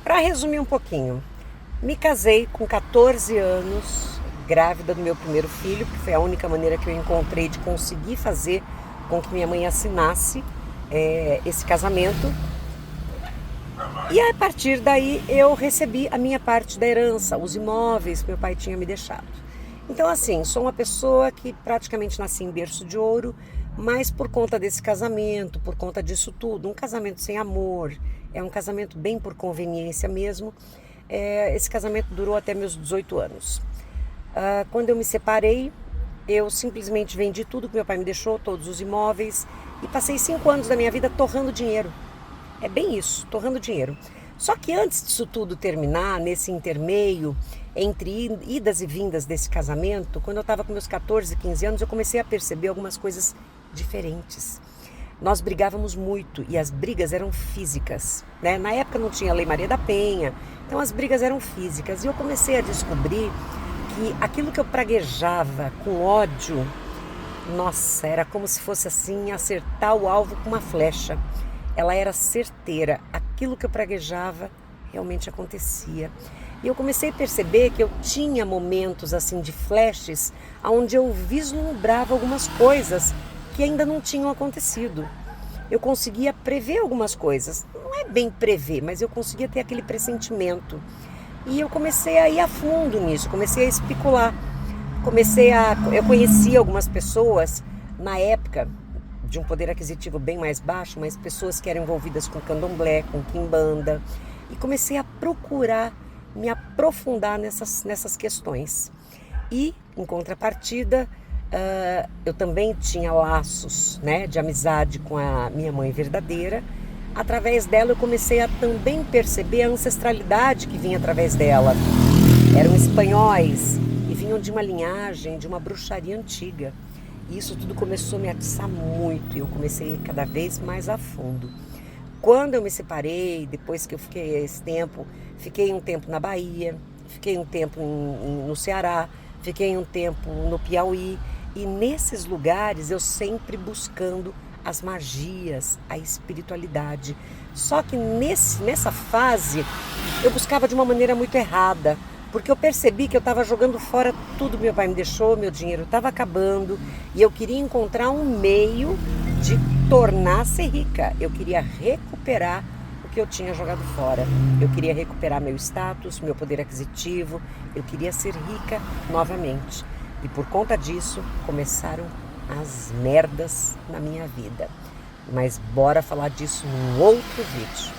Para resumir um pouquinho, me casei com 14 anos, grávida do meu primeiro filho, que foi a única maneira que eu encontrei de conseguir fazer com que minha mãe assinasse esse casamento. E a partir daí eu recebi a minha parte da herança, os imóveis que meu pai tinha me deixado. Então assim, sou uma pessoa que praticamente nasci em berço de ouro, mas por conta desse casamento, por conta disso tudo, um casamento sem amor, é um casamento bem por conveniência mesmo, esse casamento durou até meus 18 anos. Quando eu me separei, eu simplesmente vendi tudo que meu pai me deixou, todos os imóveis, e passei 5 anos da minha vida torrando dinheiro. É bem isso, torrando dinheiro. Só que antes disso tudo terminar, nesse intermeio, entre idas e vindas desse casamento, quando eu estava com meus 14, 15 anos, eu comecei a perceber algumas coisas diferentes. Nós brigávamos muito e as brigas eram físicas, né? Na época não tinha Lei Maria da Penha, então as brigas eram físicas. E eu comecei a descobrir que aquilo que eu praguejava com ódio, nossa, era como se fosse assim, acertar o alvo com uma flecha. Ela era certeira, aquilo que eu praguejava realmente acontecia. E eu comecei a perceber que eu tinha momentos assim de flashes, onde eu vislumbrava algumas coisas que ainda não tinham acontecido. Eu conseguia prever algumas coisas, não é bem prever, mas eu conseguia ter aquele pressentimento. E eu comecei a ir a fundo nisso, comecei a especular. Eu conheci algumas pessoas na época de um poder aquisitivo bem mais baixo, mas pessoas que eram envolvidas com candomblé, com quimbanda, e comecei a procurar me aprofundar nessas questões. E, em contrapartida, eu também tinha laços, né, de amizade com a minha mãe verdadeira. Através dela eu comecei a também perceber a ancestralidade que vinha através dela. Eram espanhóis e vinham de uma linhagem, de uma bruxaria antiga. E isso tudo começou a me atiçar muito e eu comecei a ir cada vez mais a fundo. Quando eu me separei, depois que eu fiquei um tempo na Bahia, fiquei um tempo no Ceará, fiquei um tempo no Piauí. E nesses lugares eu sempre buscando as magias, a espiritualidade. Só que nessa fase eu buscava de uma maneira muito errada, porque eu percebi que eu estava jogando fora tudo que meu pai me deixou, meu dinheiro estava acabando e eu queria encontrar um meio de tornar-se rica. Eu queria recuperar o que eu tinha jogado fora. Eu queria recuperar meu status, meu poder aquisitivo. Eu queria ser rica novamente. E por conta disso, começaram as merdas na minha vida. Mas bora falar disso num outro vídeo.